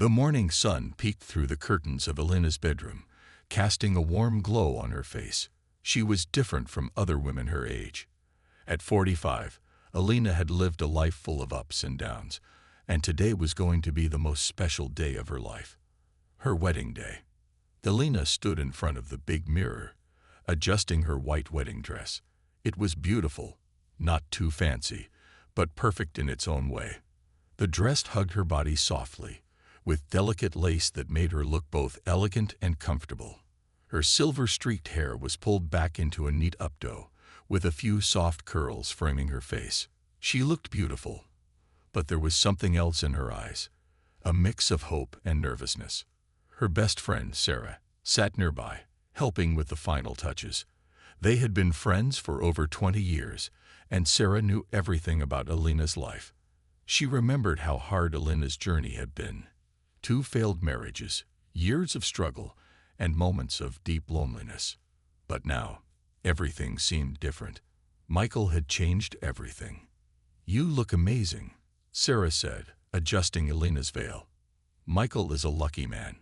The morning sun peeked through the curtains of Elena's bedroom, casting a warm glow on her face. She was different from other women her age. At 45, Elena had lived a life full of ups and downs, and today was going to be the most special day of her life. Her wedding day. Elena stood in front of the big mirror, adjusting her white wedding dress. It was beautiful, not too fancy, but perfect in its own way. The dress hugged her body softly, with delicate lace that made her look both elegant and comfortable. Her silver-streaked hair was pulled back into a neat updo, with a few soft curls framing her face. She looked beautiful, but there was something else in her eyes, a mix of hope and nervousness. Her best friend, Sarah, sat nearby, helping with the final touches. They had been friends for over 20 years, and Sarah knew everything about Elena's life. She remembered how hard Elena's journey had been. 2 failed marriages, years of struggle, and moments of deep loneliness. But now, everything seemed different. Michael had changed everything. "You look amazing," Sarah said, adjusting Elena's veil. "Michael is a lucky man."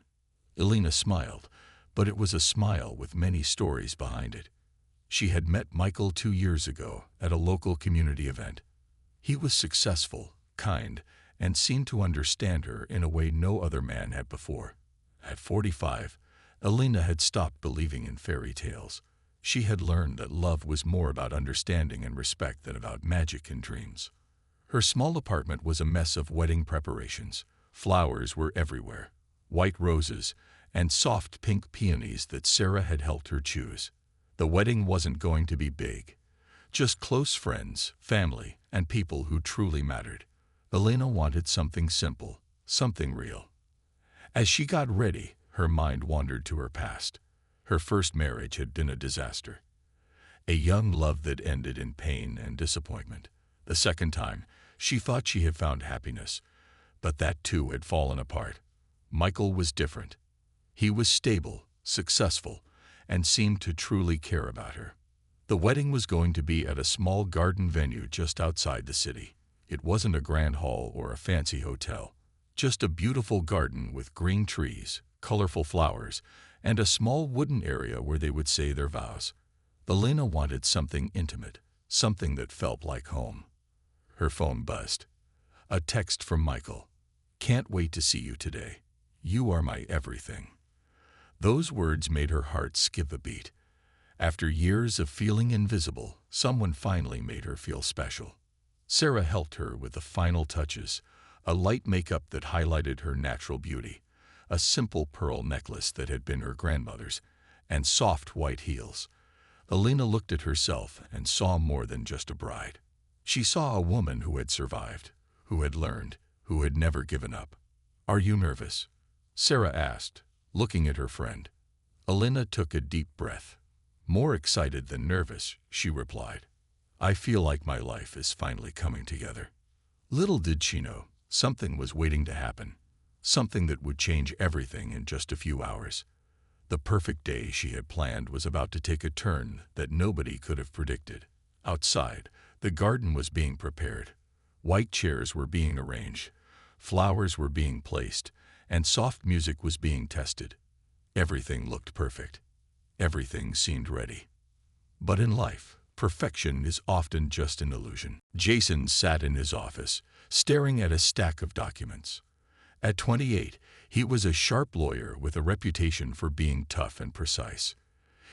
Elena smiled, but it was a smile with many stories behind it. She had met Michael 2 years ago at a local community event. He was successful, kind, and seemed to understand her in a way no other man had before. At 45, Elena had stopped believing in fairy tales. She had learned that love was more about understanding and respect than about magic and dreams. Her small apartment was a mess of wedding preparations. Flowers were everywhere, white roses, and soft pink peonies that Sarah had helped her choose. The wedding wasn't going to be big, just close friends, family, and people who truly mattered. Elena wanted something simple, something real. As she got ready, her mind wandered to her past. Her first marriage had been a disaster. A young love that ended in pain and disappointment. The second time, she thought she had found happiness, but that too had fallen apart. Michael was different. He was stable, successful, and seemed to truly care about her. The wedding was going to be at a small garden venue just outside the city. It wasn't a grand hall or a fancy hotel, just a beautiful garden with green trees, colorful flowers, and a small wooden area where they would say their vows. Elena wanted something intimate, something that felt like home. Her phone buzzed. A text from Michael. "Can't wait to see you today. You are my everything." Those words made her heart skip a beat. After years of feeling invisible, someone finally made her feel special. Sarah helped her with the final touches, a light makeup that highlighted her natural beauty, a simple pearl necklace that had been her grandmother's, and soft white heels. Elena looked at herself and saw more than just a bride. She saw a woman who had survived, who had learned, who had never given up. "Are you nervous?" Sarah asked, looking at her friend. Elena took a deep breath. "More excited than nervous," she replied. "I feel like my life is finally coming together." Little did she know, something was waiting to happen, something that would change everything in just a few hours. The perfect day she had planned was about to take a turn that nobody could have predicted. Outside, the garden was being prepared. White chairs were being arranged, flowers were being placed, and soft music was being tested. Everything looked perfect. Everything seemed ready. But in life, perfection is often just an illusion. Jason sat in his office, staring at a stack of documents. At 28, he was a sharp lawyer with a reputation for being tough and precise.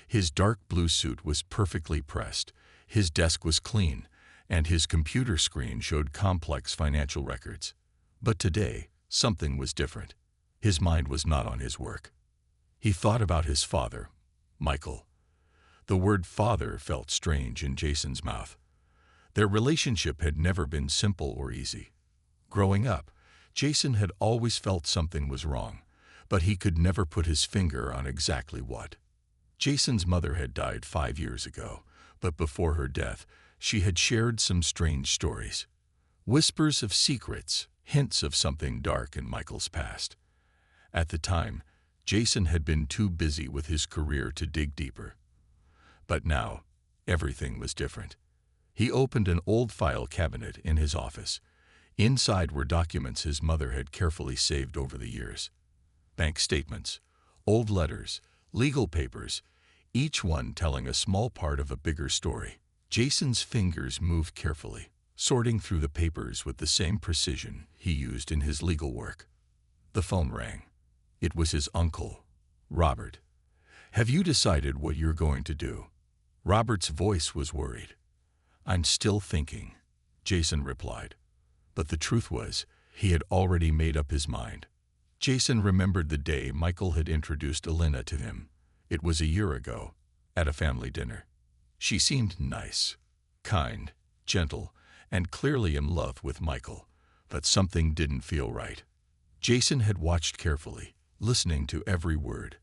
His dark blue suit was perfectly pressed, his desk was clean, and his computer screen showed complex financial records. But today, something was different. His mind was not on his work. He thought about his father, Michael. The word father felt strange in Jason's mouth. Their relationship had never been simple or easy. Growing up, Jason had always felt something was wrong, but he could never put his finger on exactly what. Jason's mother had died 5 years ago, but before her death, she had shared some strange stories. Whispers of secrets, hints of something dark in Michael's past. At the time, Jason had been too busy with his career to dig deeper. But now, everything was different. He opened an old file cabinet in his office. Inside were documents his mother had carefully saved over the years. Bank statements, old letters, legal papers, each one telling a small part of a bigger story. Jason's fingers moved carefully, sorting through the papers with the same precision he used in his legal work. The phone rang. It was his uncle, Robert. "Have you decided what you're going to do?" Robert's voice was worried. "I'm still thinking," Jason replied. But the truth was, he had already made up his mind. Jason remembered the day Michael had introduced Elena to him. It was a year ago, at a family dinner. She seemed nice, kind, gentle, and clearly in love with Michael, but something didn't feel right. Jason had watched carefully, listening to every word,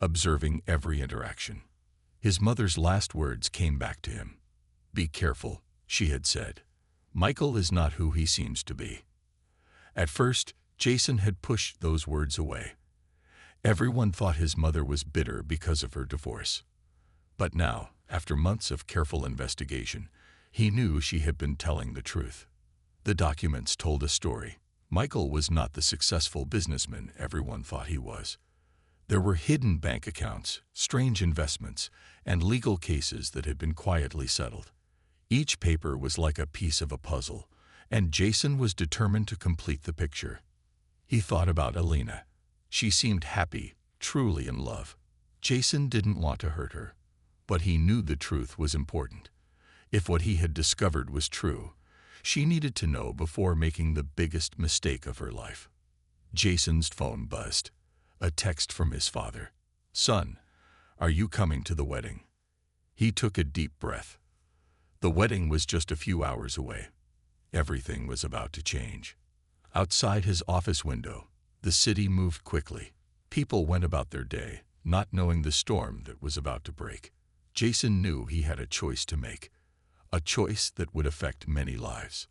observing every interaction. His mother's last words came back to him. "Be careful," she had said. "Michael is not who he seems to be." At first, Jason had pushed those words away. Everyone thought his mother was bitter because of her divorce. But now, after months of careful investigation, he knew she had been telling the truth. The documents told a story. Michael was not the successful businessman everyone thought he was. There were hidden bank accounts, strange investments, and legal cases that had been quietly settled. Each paper was like a piece of a puzzle, and Jason was determined to complete the picture. He thought about Elena. She seemed happy, truly in love. Jason didn't want to hurt her, but he knew the truth was important. If what he had discovered was true, she needed to know before making the biggest mistake of her life. Jason's phone buzzed. A text from his father. "Son, are you coming to the wedding?" He took a deep breath. The wedding was just a few hours away. Everything was about to change. Outside his office window, the city moved quickly. People went about their day, not knowing the storm that was about to break. Jason knew he had a choice to make, a choice that would affect many lives.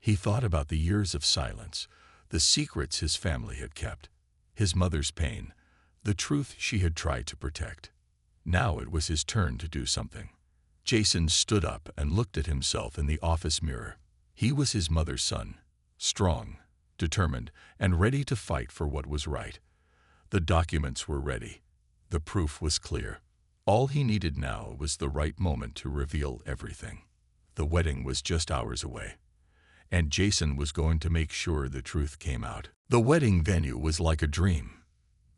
He thought about the years of silence, the secrets his family had kept, his mother's pain, the truth she had tried to protect. Now it was his turn to do something. Jason stood up and looked at himself in the office mirror. He was his mother's son, strong, determined, and ready to fight for what was right. The documents were ready. The proof was clear. All he needed now was the right moment to reveal everything. The wedding was just hours away, and Jason was going to make sure the truth came out. The wedding venue was like a dream.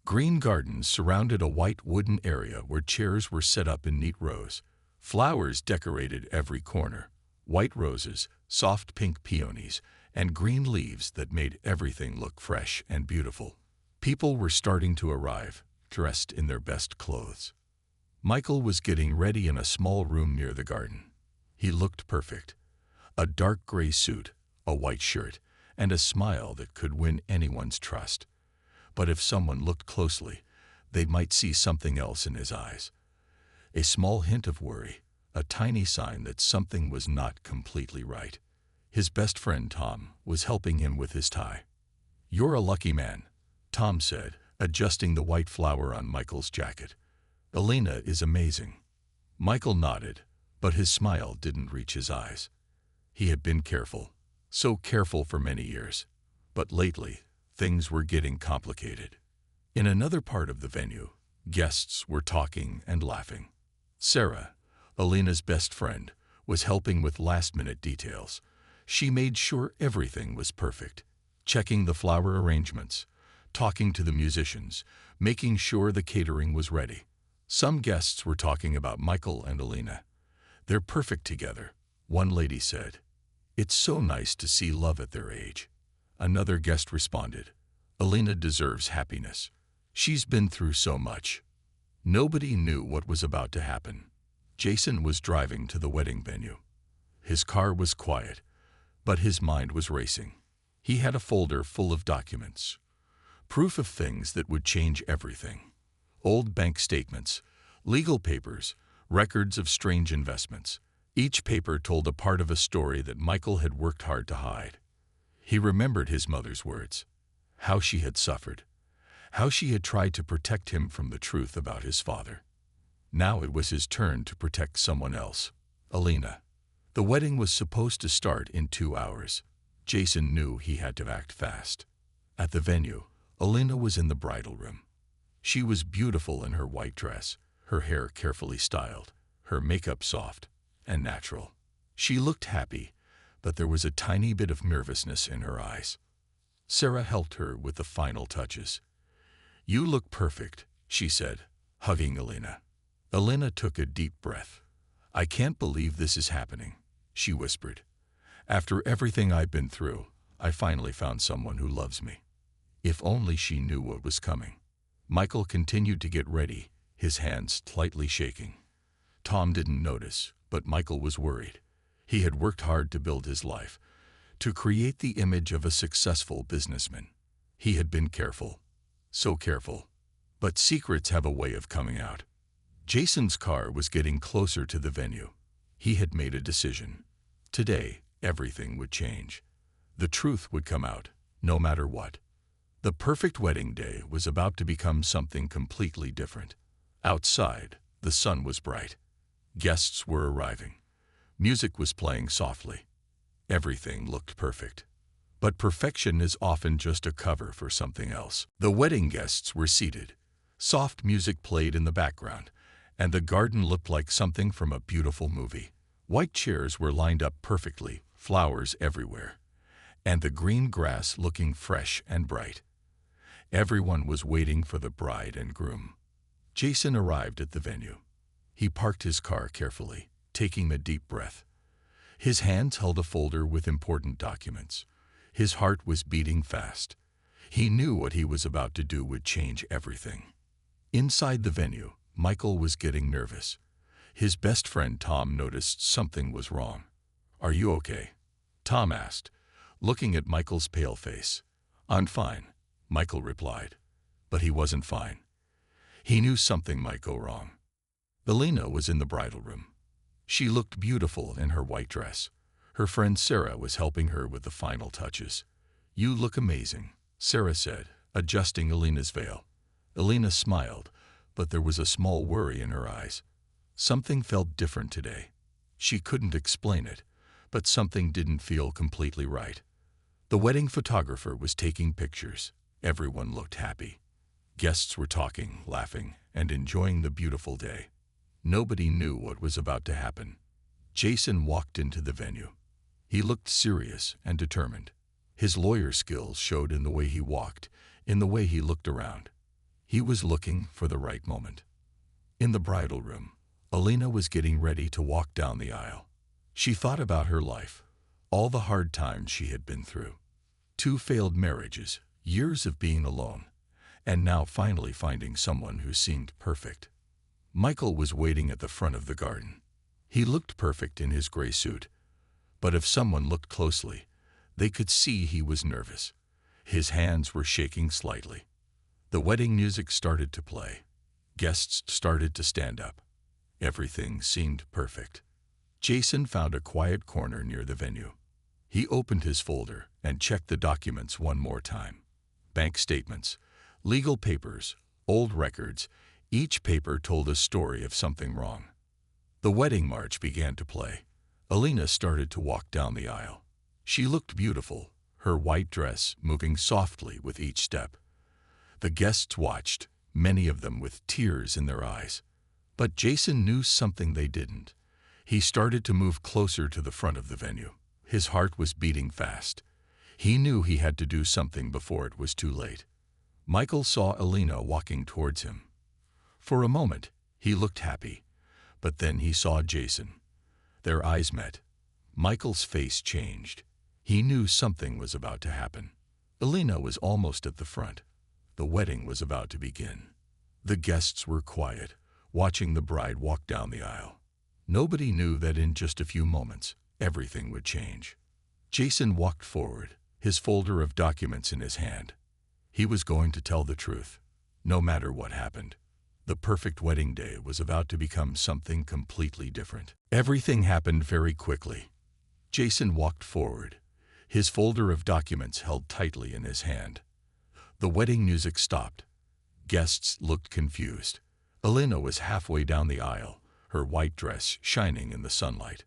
Green gardens surrounded a white wooden area where chairs were set up in neat rows. Flowers decorated every corner. White roses, soft pink peonies, and green leaves that made everything look fresh and beautiful. People were starting to arrive, dressed in their best clothes. Michael was getting ready in a small room near the garden. He looked perfect. A dark gray suit, a white shirt, and a smile that could win anyone's trust. But if someone looked closely, they might see something else in his eyes. A small hint of worry, a tiny sign that something was not completely right. His best friend Tom was helping him with his tie. "You're a lucky man," Tom said, adjusting the white flower on Michael's jacket. "Elena is amazing." Michael nodded, but his smile didn't reach his eyes. He had been careful, so careful for many years. But lately, things were getting complicated. In another part of the venue, guests were talking and laughing. Sarah, Elena's best friend, was helping with last-minute details. She made sure everything was perfect, checking the flower arrangements, talking to the musicians, making sure the catering was ready. Some guests were talking about Michael and Elena. "They're perfect together," one lady said. "It's so nice to see love at their age." Another guest responded, "Elena deserves happiness. She's been through so much." Nobody knew what was about to happen. Jason was driving to the wedding venue. His car was quiet, but his mind was racing. He had a folder full of documents, proof of things that would change everything. Old bank statements, legal papers, records of strange investments. Each paper told a part of a story that Michael had worked hard to hide. He remembered his mother's words, how she had suffered, how she had tried to protect him from the truth about his father. Now it was his turn to protect someone else, Elena. The wedding was supposed to start in 2 hours. Jason knew he had to act fast. At the venue, Alina was in the bridal room. She was beautiful in her white dress, her hair carefully styled, her makeup soft and natural. She looked happy, but there was a tiny bit of nervousness in her eyes. Sarah helped her with the final touches. "You look perfect," she said, hugging Alina. Alina took a deep breath. "I can't believe this is happening," she whispered. "After everything I've been through, I finally found someone who loves me." If only she knew what was coming. Michael continued to get ready, his hands slightly shaking. Tom didn't notice, but Michael was worried. He had worked hard to build his life, to create the image of a successful businessman. He had been careful, so careful. But secrets have a way of coming out. Jason's car was getting closer to the venue. He had made a decision. Today, everything would change. The truth would come out, no matter what. The perfect wedding day was about to become something completely different. Outside, the sun was bright. Guests were arriving. Music was playing softly. Everything looked perfect. But perfection is often just a cover for something else. The wedding guests were seated. Soft music played in the background, and the garden looked like something from a beautiful movie. White chairs were lined up perfectly, flowers everywhere, and the green grass looking fresh and bright. Everyone was waiting for the bride and groom. Jason arrived at the venue. He parked his car carefully, taking a deep breath. His hands held a folder with important documents. His heart was beating fast. He knew what he was about to do would change everything. Inside the venue, Michael was getting nervous. His best friend Tom noticed something was wrong. "Are you okay?" Tom asked, looking at Michael's pale face. "I'm fine," Michael replied. But he wasn't fine. He knew something might go wrong. Alina was in the bridal room. She looked beautiful in her white dress. Her friend Sarah was helping her with the final touches. "You look amazing," Sarah said, adjusting Alina's veil. Alina smiled, but there was a small worry in her eyes. Something felt different today. She couldn't explain it, but something didn't feel completely right. The wedding photographer was taking pictures. Everyone looked happy. Guests were talking, laughing, and enjoying the beautiful day. Nobody knew what was about to happen. Jason walked into the venue. He looked serious and determined. His lawyer skills showed in the way he walked, in the way he looked around. He was looking for the right moment. In the bridal room, Alina was getting ready to walk down the aisle. She thought about her life, all the hard times she had been through. 2 failed marriages, years of being alone, and now finally finding someone who seemed perfect. Michael was waiting at the front of the garden. He looked perfect in his gray suit, but if someone looked closely, they could see he was nervous. His hands were shaking slightly. The wedding music started to play. Guests started to stand up. Everything seemed perfect. Jason found a quiet corner near the venue. He opened his folder and checked the documents one more time. Bank statements, legal papers, old records, each paper told a story of something wrong. The wedding march began to play. Alina started to walk down the aisle. She looked beautiful, her white dress moving softly with each step. The guests watched, many of them with tears in their eyes. But Jason knew something they didn't. He started to move closer to the front of the venue. His heart was beating fast. He knew he had to do something before it was too late. Michael saw Alina walking towards him. For a moment, he looked happy, but then he saw Jason. Their eyes met. Michael's face changed. He knew something was about to happen. Alina was almost at the front. The wedding was about to begin. The guests were quiet, watching the bride walk down the aisle. Nobody knew that in just a few moments, everything would change. Jason walked forward, his folder of documents in his hand. He was going to tell the truth, no matter what happened. The perfect wedding day was about to become something completely different. Everything happened very quickly. Jason walked forward, his folder of documents held tightly in his hand. The wedding music stopped. Guests looked confused. Alina was halfway down the aisle, her white dress shining in the sunlight.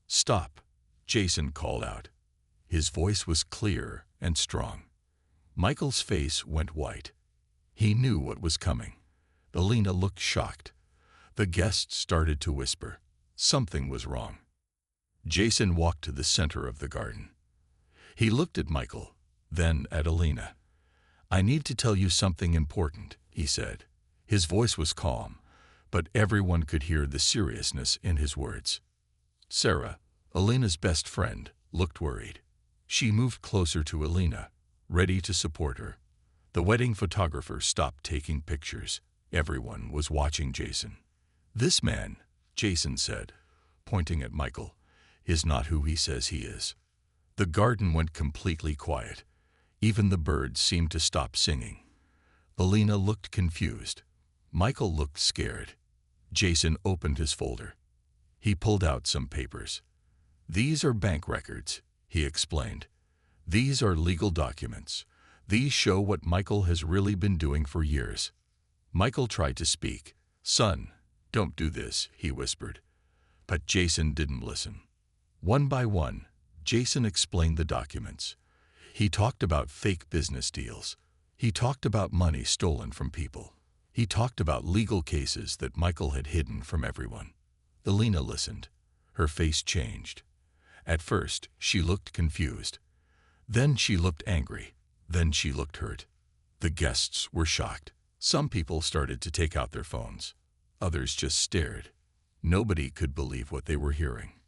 "Stop," Jason called out. His voice was clear and strong. Michael's face went white. He knew what was coming. Alina looked shocked. The guests started to whisper. Something was wrong. Jason walked to the center of the garden. He looked at Michael, then at Alina. "I need to tell you something important," he said. His voice was calm, but everyone could hear the seriousness in his words. Sarah, Alina's best friend, looked worried. She moved closer to Alina, ready to support her. The wedding photographer stopped taking pictures. Everyone was watching Jason. "This man," Jason said, pointing at Michael, "is not who he says he is." The garden went completely quiet. Even the birds seemed to stop singing. Alina looked confused. Michael looked scared. Jason opened his folder. He pulled out some papers. "These are bank records," he explained. "These are legal documents. These show what Michael has really been doing for years." Michael tried to speak. "Son, don't do this," he whispered. But Jason didn't listen. One by one, Jason explained the documents. He talked about fake business deals. He talked about money stolen from people. He talked about legal cases that Michael had hidden from everyone. Alina listened. Her face changed. At first, she looked confused. Then she looked angry. Then she looked hurt. The guests were shocked. Some people started to take out their phones. Others just stared. Nobody could believe what they were hearing.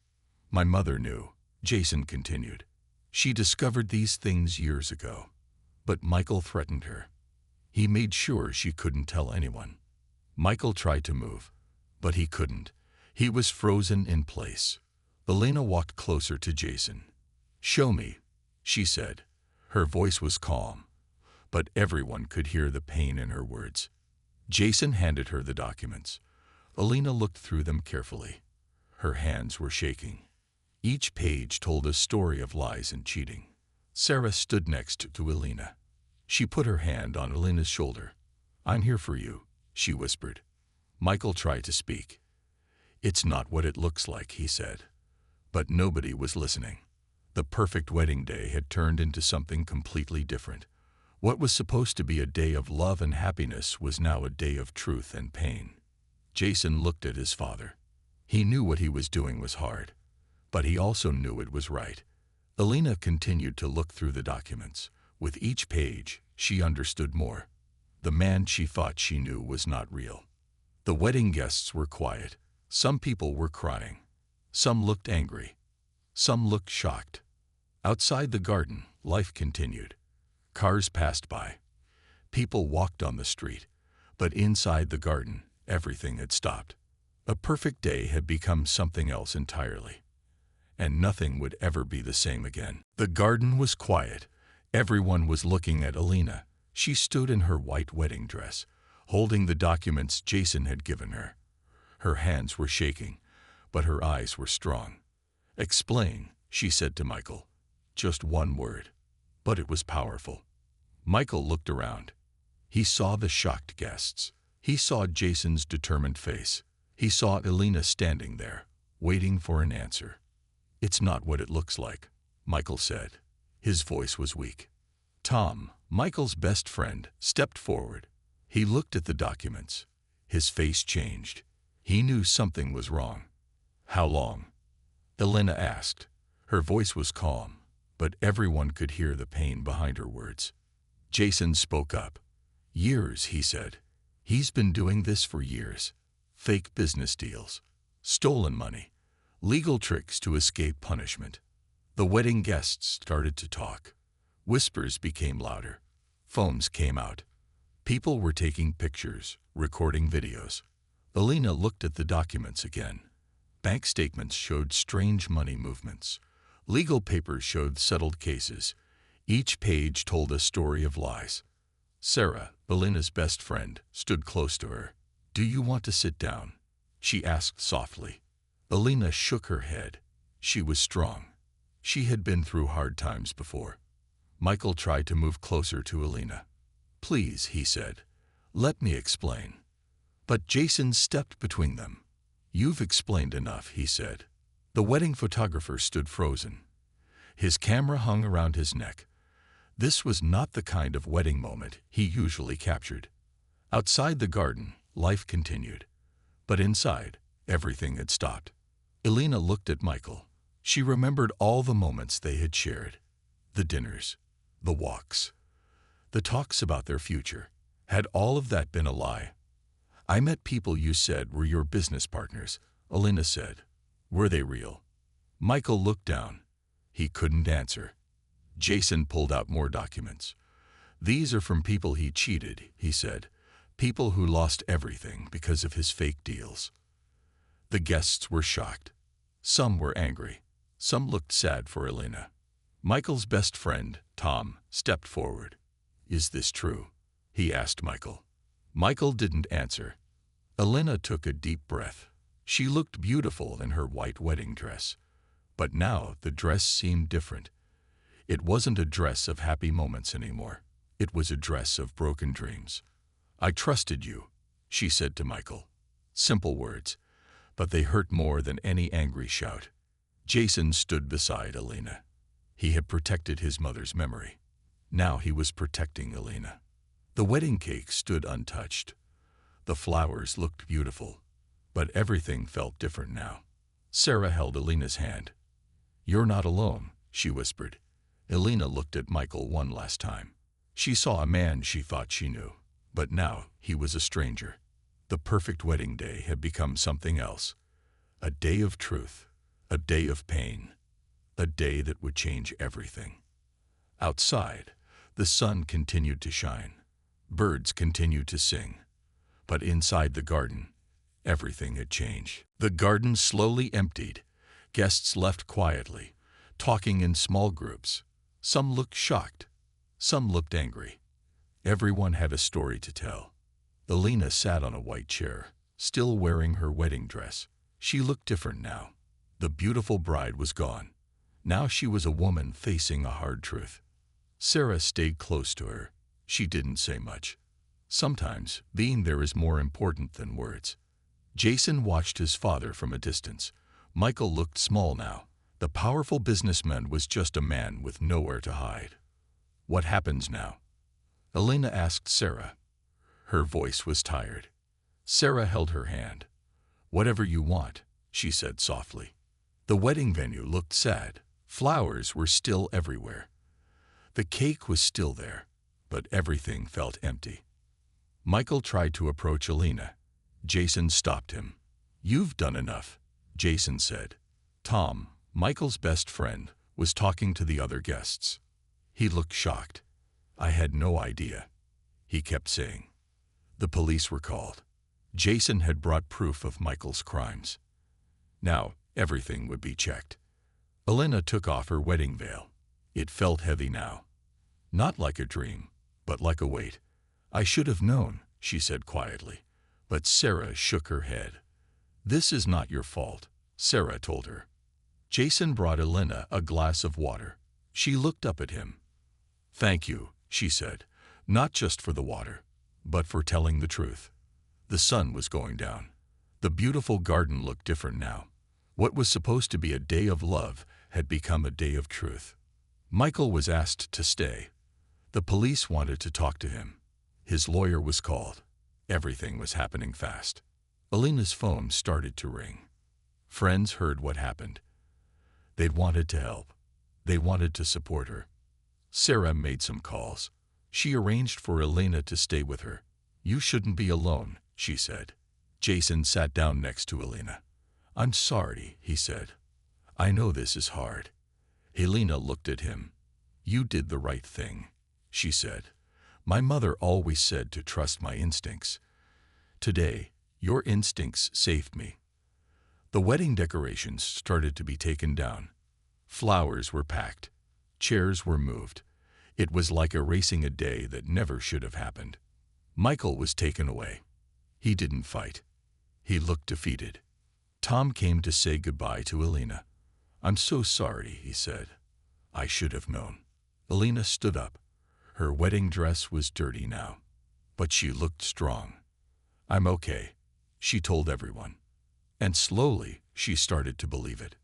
"My mother knew," Jason continued. "She discovered these things years ago. But Michael threatened her. He made sure she couldn't tell anyone." Michael tried to move, but he couldn't. He was frozen in place. Alina walked closer to Jason. "Show me," she said. Her voice was calm, but everyone could hear the pain in her words. Jason handed her the documents. Alina looked through them carefully. Her hands were shaking. Each page told a story of lies and cheating. Sarah stood next to Alina. She put her hand on Alina's shoulder. "I'm here for you," she whispered. Michael tried to speak. "It's not what it looks like," he said. But nobody was listening. The perfect wedding day had turned into something completely different. What was supposed to be a day of love and happiness was now a day of truth and pain. Jason looked at his father. He knew what he was doing was hard, but he also knew it was right. Alina continued to look through the documents. With each page, she understood more. The man she thought she knew was not real. The wedding guests were quiet. Some people were crying. Some looked angry. Some looked shocked. Outside the garden, life continued. Cars passed by. People walked on the street. But inside the garden, everything had stopped. A perfect day had become something else entirely. And nothing would ever be the same again. The garden was quiet. Everyone was looking at Alina. She stood in her white wedding dress, holding the documents Jason had given her. Her hands were shaking, but her eyes were strong. "Explain," she said to Michael. Just one word. But it was powerful. Michael looked around. He saw the shocked guests. He saw Jason's determined face. He saw Alina standing there, waiting for an answer. "It's not what it looks like," Michael said. His voice was weak. Tom, Michael's best friend, stepped forward. He looked at the documents. His face changed. He knew something was wrong. "How long?" Alina asked. Her voice was calm, but everyone could hear the pain behind her words. Jason spoke up. "Years," he said. "He's been doing this for years. Fake business deals, stolen money, legal tricks to escape punishment." The wedding guests started to talk. Whispers became louder. Phones came out. People were taking pictures, recording videos. Alina looked at the documents again. Bank statements showed strange money movements. Legal papers showed settled cases. Each page told a story of lies. Sarah, Alina's best friend, stood close to her. "Do you want to sit down?" she asked softly. Alina shook her head. She was strong. She had been through hard times before. Michael tried to move closer to Alina. "Please," he said, "let me explain." But Jason stepped between them. "You've explained enough," he said. The wedding photographer stood frozen. His camera hung around his neck. This was not the kind of wedding moment he usually captured. Outside the garden, life continued. But inside, everything had stopped. Elena looked at Michael. She remembered all the moments they had shared. The dinners, the walks, the talks about their future. Had all of that been a lie? I met people you said were your business partners, Elena said. Were they real? Michael looked down. He couldn't answer. Jason pulled out more documents. These are from people he cheated, he said. People who lost everything because of his fake deals. The guests were shocked. Some were angry. Some looked sad for Elena. Michael's best friend, Tom, stepped forward. Is this true? He asked Michael. Michael didn't answer. Elena took a deep breath. She looked beautiful in her white wedding dress. But now the dress seemed different. It wasn't a dress of happy moments anymore. It was a dress of broken dreams. I trusted you, she said to Michael. Simple words, but they hurt more than any angry shout. Jason stood beside Elena. He had protected his mother's memory. Now he was protecting Elena. The wedding cake stood untouched. The flowers looked beautiful, but everything felt different now. Sarah held Elena's hand. You're not alone, she whispered. Elena looked at Michael one last time. She saw a man she thought she knew, but now he was a stranger. The perfect wedding day had become something else. A day of truth, a day of pain, a day that would change everything. Outside, the sun continued to shine. Birds continued to sing. But inside the garden, everything had changed. The garden slowly emptied. Guests left quietly, talking in small groups. Some looked shocked. Some looked angry. Everyone had a story to tell. Elena sat on a white chair, still wearing her wedding dress. She looked different now. The beautiful bride was gone. Now she was a woman facing a hard truth. Sarah stayed close to her. She didn't say much. Sometimes being there is more important than words. Jason watched his father from a distance. Michael looked small now. The powerful businessman was just a man with nowhere to hide. What happens now? Elena asked Sarah. Her voice was tired. Sarah held her hand. Whatever you want, she said softly. The wedding venue looked sad. Flowers were still everywhere. The cake was still there, but everything felt empty. Michael tried to approach Elena. Jason stopped him. You've done enough, Jason said. Tom, Michael's best friend, was talking to the other guests. He looked shocked. I had no idea, he kept saying. The police were called. Jason had brought proof of Michael's crimes. Now everything would be checked. Elena took off her wedding veil. It felt heavy now. Not like a dream, but like a weight. I should have known, she said quietly. But Sarah shook her head. This is not your fault, Sarah told her. Jason brought Elena a glass of water. She looked up at him. Thank you, she said, not just for the water, but for telling the truth. The sun was going down. The beautiful garden looked different now. What was supposed to be a day of love had become a day of truth. Michael was asked to stay. The police wanted to talk to him. His lawyer was called. Everything was happening fast. Elena's phone started to ring. Friends heard what happened. They wanted to help. They wanted to support her. Sarah made some calls. She arranged for Elena to stay with her. You shouldn't be alone, she said. Jason sat down next to Elena. I'm sorry, he said. I know this is hard. Elena looked at him. You did the right thing, she said. My mother always said to trust my instincts. Today, your instincts saved me. The wedding decorations started to be taken down. Flowers were packed. Chairs were moved. It was like erasing a day that never should have happened. Michael was taken away. He didn't fight. He looked defeated. Tom came to say goodbye to Elena. I'm so sorry, he said. I should have known. Elena stood up. Her wedding dress was dirty now, but she looked strong. I'm okay, she told everyone. And slowly, she started to believe it.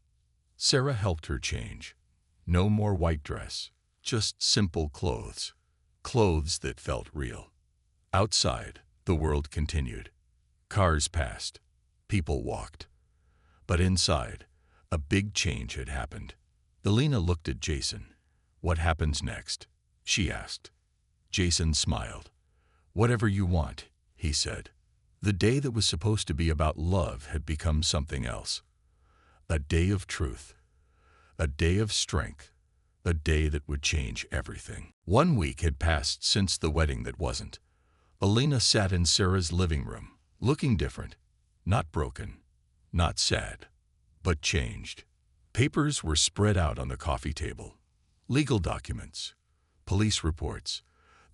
Sarah helped her change. No more white dress, just simple clothes. Clothes that felt real. Outside, the world continued. Cars passed. People walked. But inside, a big change had happened. Alina looked at Jason. "What happens next?" she asked. Jason smiled. "Whatever you want," he said. The day that was supposed to be about love had become something else. A day of truth. A day of strength. A day that would change everything. 1 week had passed since the wedding that wasn't. Alina sat in Sarah's living room, looking different. Not broken. Not sad. But changed. Papers were spread out on the coffee table. Legal documents. Police reports.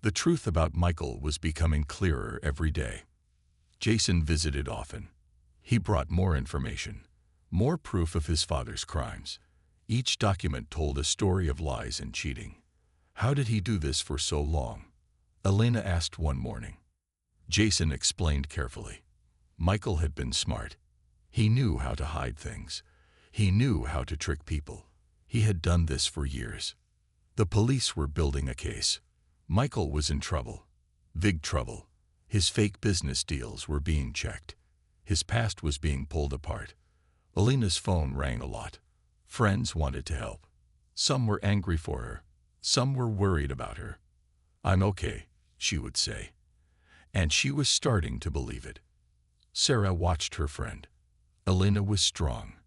The truth about Michael was becoming clearer every day. Jason visited often. He brought more information. More proof of his father's crimes. Each document told a story of lies and cheating. How did he do this for so long? Alina asked one morning. Jason explained carefully. Michael had been smart. He knew how to hide things. He knew how to trick people. He had done this for years. The police were building a case. Michael was in trouble. Big trouble. His fake business deals were being checked. His past was being pulled apart. Alina's phone rang a lot. Friends wanted to help. Some were angry for her. Some were worried about her. "I'm okay," she would say. And she was starting to believe it. Sarah watched her friend. Alina was strong.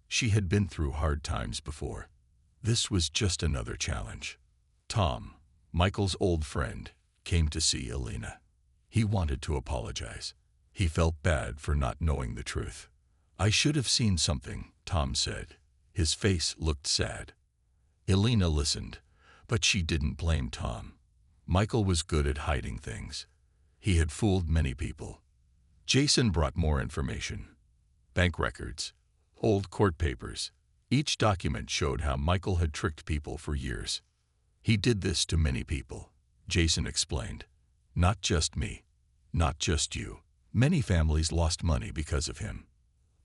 She had been through hard times before. This was just another challenge. Tom, Michael's old friend, came to see Alina. He wanted to apologize. He felt bad for not knowing the truth. "I should have seen something," Tom said. His face looked sad. Alina listened, but she didn't blame Tom. Michael was good at hiding things. He had fooled many people. Jason brought more information. Bank records. Old court papers. Each document showed how Michael had tricked people for years. "He did this to many people," Jason explained. "Not just me. Not just you. Many families lost money because of him."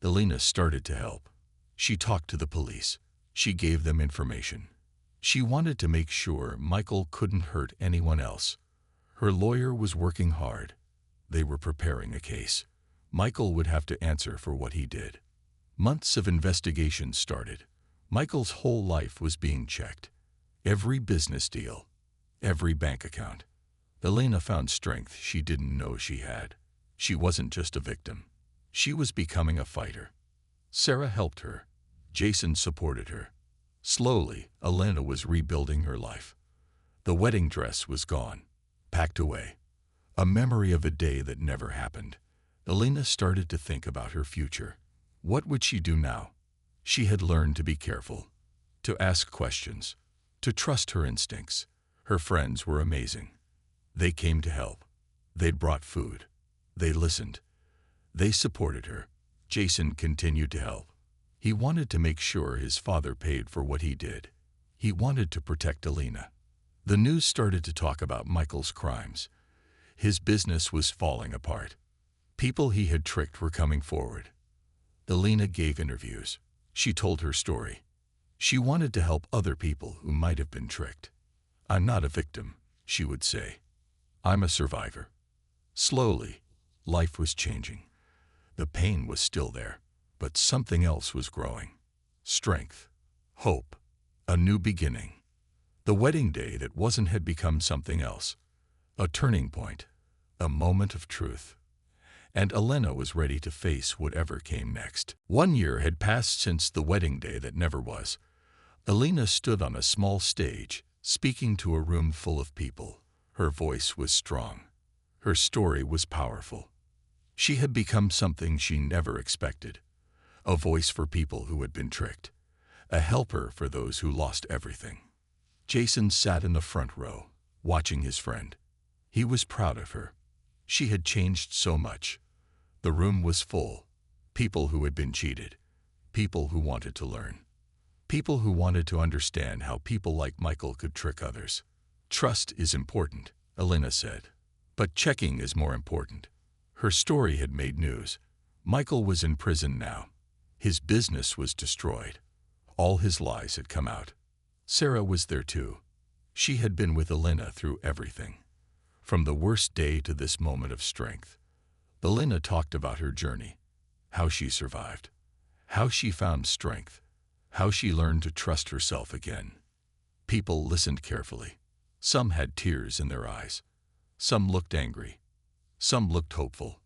Alina started to help. She talked to the police. She gave them information. She wanted to make sure Michael couldn't hurt anyone else. Her lawyer was working hard. They were preparing a case. Michael would have to answer for what he did. Months of investigation started. Michael's whole life was being checked. Every business deal. Every bank account. Alina found strength she didn't know she had. She wasn't just a victim. She was becoming a fighter. Sarah helped her. Jason supported her. Slowly, Alina was rebuilding her life. The wedding dress was gone, packed away. A memory of a day that never happened. Alina started to think about her future. What would she do now? She had learned to be careful, to ask questions, to trust her instincts. Her friends were amazing. They came to help. They'd brought food. They listened. They supported her. Jason continued to help. He wanted to make sure his father paid for what he did. He wanted to protect Alina. The news started to talk about Michael's crimes. His business was falling apart. People he had tricked were coming forward. Alina gave interviews. She told her story. She wanted to help other people who might have been tricked. "I'm not a victim," she would say. "I'm a survivor." Slowly, life was changing. The pain was still there, but something else was growing. Strength, hope, a new beginning. The wedding day that wasn't had become something else. A turning point, a moment of truth. And Alina was ready to face whatever came next. 1 year had passed since the wedding day that never was. Alina stood on a small stage, speaking to a room full of people. Her voice was strong. Her story was powerful. She had become something she never expected. A voice for people who had been tricked. A helper for those who lost everything. Jason sat in the front row, watching his friend. He was proud of her. She had changed so much. The room was full. People who had been cheated. People who wanted to learn. People who wanted to understand how people like Michael could trick others. "Trust is important," Alina said. "But checking is more important." Her story had made news. Michael was in prison now. His business was destroyed. All his lies had come out. Sarah was there too. She had been with Elena through everything, from the worst day to this moment of strength. Elena talked about her journey, how she survived, how she found strength, how she learned to trust herself again. People listened carefully. Some had tears in their eyes. Some looked angry. Some looked hopeful.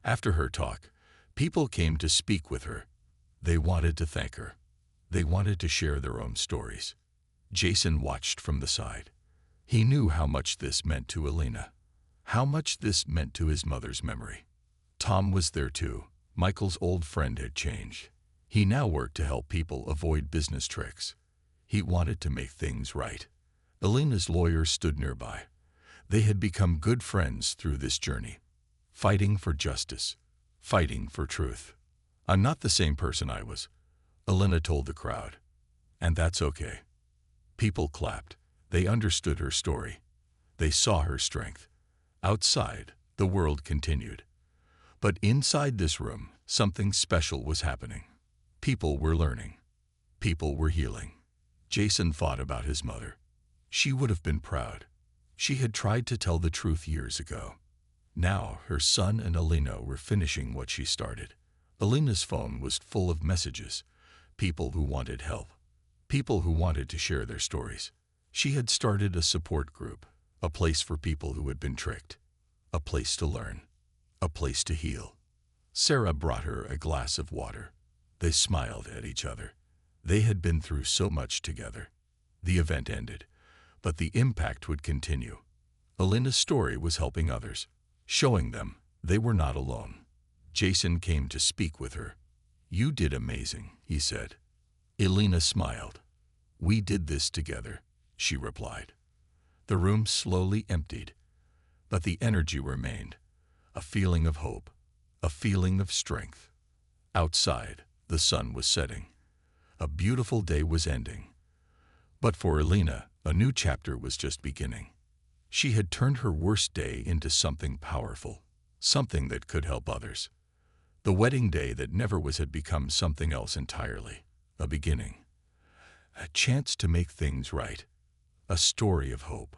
After her talk, people came to speak with her. They wanted to thank her. They wanted to share their own stories. Jason watched from the side. He knew how much this meant to Elena, how much this meant to his mother's memory. Tom was there too. Michael's old friend had changed. He now worked to help people avoid business tricks. He wanted to make things right. Elena's lawyer stood nearby. They had become good friends through this journey, fighting for justice, fighting for truth. "I'm not the same person I was," Elena told the crowd. "And that's okay." People clapped. They understood her story. They saw her strength. Outside, the world continued. But inside this room, something special was happening. People were learning. People were healing. Jason thought about his mother. She would have been proud. She had tried to tell the truth years ago. Now her son and Elena were finishing what she started. Elena's phone was full of messages, people who wanted help, people who wanted to share their stories. She had started a support group, a place for people who had been tricked, a place to learn, a place to heal. Sarah brought her a glass of water. They smiled at each other. They had been through so much together. The event ended, but the impact would continue. Elena's story was helping others, showing them they were not alone. Jason came to speak with her. "You did amazing," he said. Elena smiled. "We did this together," she replied. The room slowly emptied, but the energy remained, a feeling of hope, a feeling of strength. Outside, the sun was setting. A beautiful day was ending. But for Elena, a new chapter was just beginning. She had turned her worst day into something powerful, something that could help others. The wedding day that never was had become something else entirely, a beginning, a chance to make things right, a story of hope.